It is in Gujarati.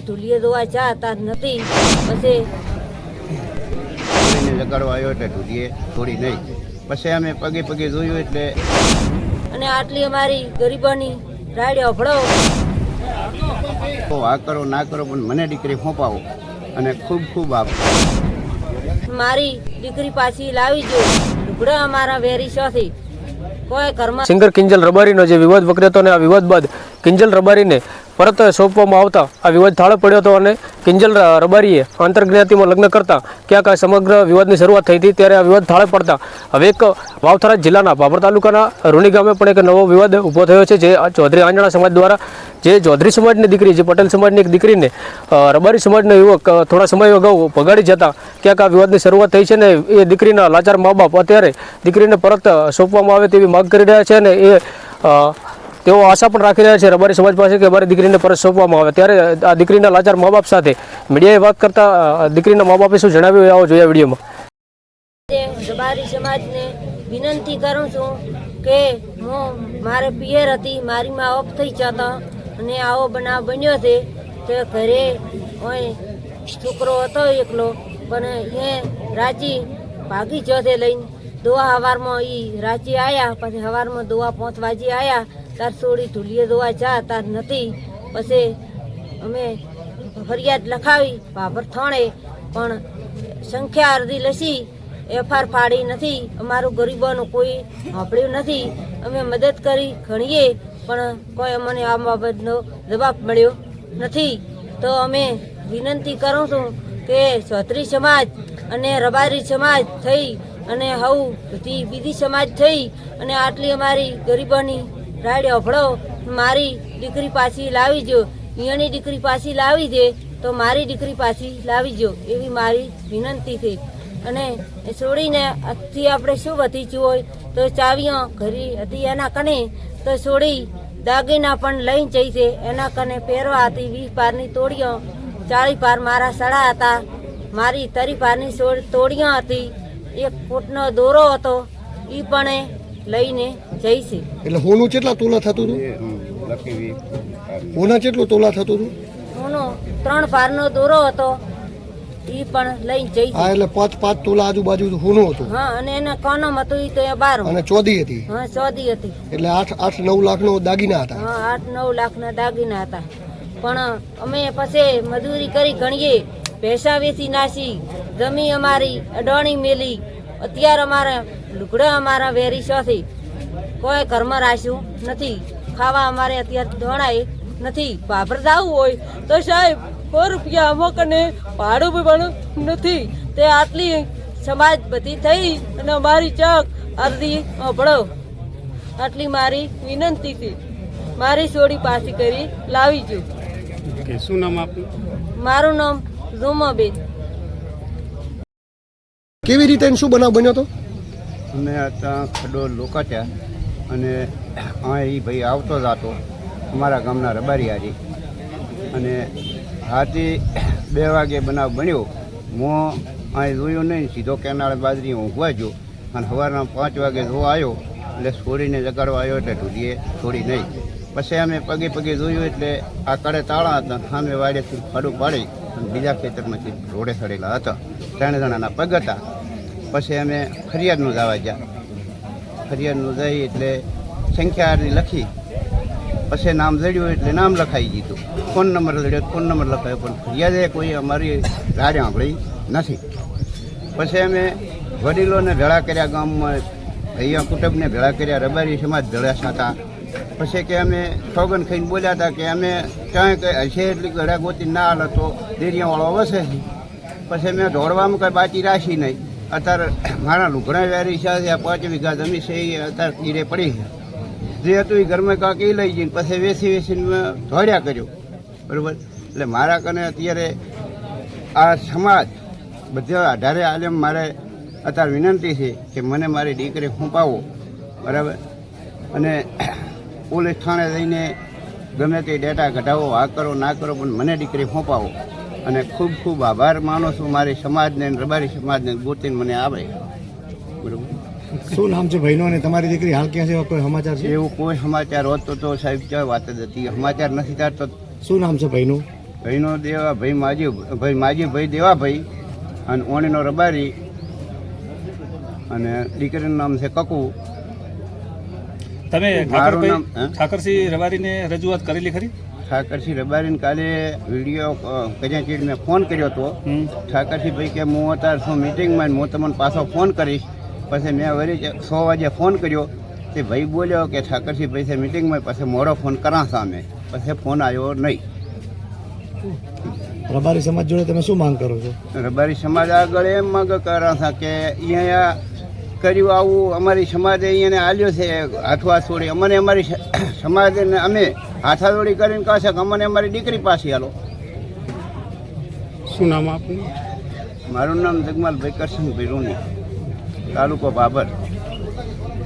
ઢુલીએ દોવા ચાહતા નથી. પછી જગાડવા આવ્યો એટલે ઢુલીએ થોડી નહીં. પછી અમે પગે પગે જોયું એટલે અને આટલી અમારી ગરીબોની રાડે અભળો આ કરો ના કરો પણ મને દીકરી સોંપાવો અને ખૂબ ખૂબ આભાર. મારી દીકરી પાછી લાવી જો. લુગડા અમારા વેરી શોથી કોઈ ઘરમાં સિંગર કિંજલ રબારીનો જે વિવાદ વકર્યો હતો અને આ વિવાદ બાદ કિંજલ રબારીને પરત સોંપવામાં આવતા આ વિવાદ થાળે પડ્યો હતો અને કિંજલ રબારીએ આંતરજ્ઞાતિમાં લગ્ન કરતા ક્યાંક આ સમગ્ર વિવાદની શરૂઆત થઈ હતી. ત્યારે આ વિવાદ થાળે પડતા હવે એક વાવથરા જિલ્લાના ભાભર તાલુકાના રૂણી ગામે પણ એક નવો વિવાદ ઊભો થયો છે. જે ચૌધરી આંજણા સમાજ દ્વારા જે ચૌધરી સમાજની દીકરી જે પટેલ સમાજની એક દીકરીને રબારી સમાજનો યુવક થોડા સમય અગાઉ ભગાડી જતા ક્યાંક આ વિવાદની શરૂઆત થઈ છે ને એ દીકરીના લાચાર મા બાપ અત્યારે દીકરીને પરત સોંપવામાં આવે તેવી માંગ કરી રહ્યા છે અને એ તેઓ આશા પણ રાખી રહ્યા છે રબારી સમાજ પાસે કે અમારી દીકરીને પરત સોંપવામાં આવે. ત્યારે આ દીકરીના લાચાર મા બાપ સાથે મીડિયાએ વાત કરતા દીકરીના મા બાપે શું જણાવ્યું આવો જોયા વિડીયોમાં. રબારી સમાજને વિનંતી કરું છું કે હું મારે પિયર હતી, મારી માં ઓફ થઈ જતા અને આવો બનાવ બન્યો છે. તે ઘરે છોકરો હતો એકલો પણ એ રાજી ભાગી જશે લઈને દોવા હવારમાં રાજી આવ્યા. પછી હવારમાં દોવા 5 વાગે આવ્યા તાર સોડી ઢુલીએ દોવા જા તાર નથી. પછી અમે ફરિયાદ લખાવી ભાભર થાણે પણ સંખ્યા અરજી લસી એફઆર ફાડી નથી. અમારું ગરીબોનું કોઈ સાંભળ્યું નથી. અમે મદદ કરી ઘણીએ પણ કોઈ અમને આ બાબતનો જવાબ મળ્યો નથી. તો અમે વિનંતી કરું છું કે ચૌધરી સમાજ અને રબારી સમાજ થઈ અને હવ બધી બીજી સમાજ થઈ અને આટલી અમારી ગરીબોની રાડે અભળો મારી દીકરી પાછી લાવી જો. અહીંયાની દીકરી પાછી લાવી દે તો મારી દીકરી પાછી લાવી જો એવી મારી વિનંતી છે. અને છોડીને આજથી આપણે શું વધીશું હોય તો ચાવીઓ ઘરી હતી એના કને તો છોડી દાગીના પણ લઈને જઈ છે. એના કને પહેરવા હતી 20 પારની તોડીઓ, 40 પાર મારા સડા હતા, મારી 30 પારની તોડીઓ હતી, એક ફૂટનો દોરો હતો એ પણ લઈને જઈ છે. એટલે હોનું કેટલા તોલા થતું હતું? હોના કેટલું તોલા થતું હતું? હોનો 3 પારનો દોરો હતો એ પણ લઈને જઈ છે. એટલે 5 તોલા આજુબાજુ હોનું હતું. હા અને એને કોનમ હતું એ તો 12 અને ચોદી હતી. હા ચોદી હતી. એટલે 8-9 લાખનો દાગીના હતા. હા 8-9 લાખના દાગીના હતા. પણ અમે પછી મજૂરી કરી ગણીએ, પૈસા વેચી નાસી, જમી અમારી અડોણી મેલી. અત્યારે અમારા લુગડા અમારા વેરી શોથી કોઈ ઘરમાં રાખ્યું નથી. ખાવા અમારે અત્યારે દોણાય નથી. ભાભર જવું હોય તો સાહેબ 100 રૂપિયા અમુકને ભાડું પણ નથી. તે આટલી સમાજ બધી થઈ અને અમારી ચક અરજી અભળો આટલી મારી વિનંતી છે. મારી છોડી પાછી કરી લાવી જો. શું નામ આપનું? મારું નામ ઝુમાબેન. કેવી રીતે શું બનાવ બન્યો હતો? અમે ત્યાં ખડો લોકાચ્યા અને એ ભાઈ આવતો જતો અમારા ગામના રબારી હારી અને રાતે 2 વાગે બનાવ બન્યો. હું અહીં જોયું નહીં, સીધો કેનાળે બાજરી ઊંઘવા ગયો અને સવારના 5 વાગે જોવા આવ્યો એટલે છોડીને જગાડવા આવ્યો એટલે ઢૂલીએ છોડી નહીં. પછી અમે પગે પગે જોયું એટલે આ કડે તાળા હતા, સામે વાડેથી ખાડું પાડી અને બીજા ખેતરમાંથી રોડે ચડેલા હતા. 3 જણાના પગ હતા. પછી અમે ફરિયાદનું જવા ગયા. ફરિયાદનું જઈ એટલે સંખ્યા લખી પછી નામ જડ્યું એટલે નામ લખાઈ દીધું. ફોન નંબર જડ્યો ફોન નંબર લખાયો પણ ફરિયાદે કોઈ અમારી રાડે સાંભળી નથી. પછી અમે વડીલોને ભેળા કર્યા, ગામમાં અહીંયા કુટુંબને ભેળા કર્યા, રબારી સમાજ ભેળા હતા. પછી કે અમે સોગન ખાઈને બોલ્યા હતા કે અમે ક્યાંય કંઈ હશે એટલી ગળા ગોતી ના હાલ તો દેરિયાવાળો વસે છે. પછી મેં ઢોળવામાં કંઈ બાકી રાખી નહીં. અત્યારે મારા લુગડા વેરી છે, 5 વીઘા જમી છે એ અત્યારે કીડે પડી છે. જે હતું એ ઘરમાં કાંક એ લઈ જઈને પછી વેચીને ધોળ્યા કર્યો. બરાબર. એટલે મારા કને અત્યારે આ સમાજ બધા આધારે આલેમ મારે અત્યારે વિનંતી છે કે મને મારી દીકરી સોંપાવો. બરાબર. અને પોલીસ થાણે જઈને ગમે તે ડેટા કઢાવો, આ કરો ના કરો પણ મને દીકરી સોંપાવો. અને ખૂબ ખૂબ આભાર માનું છું મારી સમાજને, રબારી સમાજને ગોતીને મને આવે. બરાબર. શું નામ છે ભાઈનો અને તમારી દીકરી હાલ ક્યાં છે? કોઈ સમાચાર છે? એવું કોઈ સમાચાર હોત તો સાહેબ ક્યાં વાત જ હતી. સમાચાર નથી તાર તો. શું નામ છે ભાઈનું? ભાઈનો દેવા ભાઈ માજીભાઈ દેવાભાઈ અને ઓણીનો રબારી અને દીકરીનું નામ છે કકુ. તમે મારું નામ ઠાકરસિંહ રબારીને રજૂઆત કરેલી ખરી? ઠાકરસિંહ રબારીને કાલે વિડીયો કજાચીડ મેં ફોન કર્યો હતો. ઠાકરસિંહ ભાઈ કે હું અત્યારે શું મિટિંગમાં હું તમને પાછો ફોન કરીશ. પછી મેં વળી 6 વાગે ફોન કર્યો તે ભાઈ બોલ્યો કે ઠાકરસિંહ ભાઈ છે મિટિંગમાં, પછી મોડો ફોન કરા સામે, પછી ફોન આવ્યો નહીં. રબારી સમાજ જોડે તમે શું માંગ કરો છો? રબારી સમાજ આગળ એમ માંગ કરા છે કે અહીંયા કર્યું આવું અમારી સમાજે અહીંયાને આલ્યો છે હાથવા છોડી. અમને અમારી સમાજને અમે હાથાદોડી કરીને કહે છે કે અમને અમારી દીકરી પાછી આલો. શું નામ આપનું? મારું નામ જગમાલભાઈ કરશનભાઈ રૂની, તાલુકો બાબર.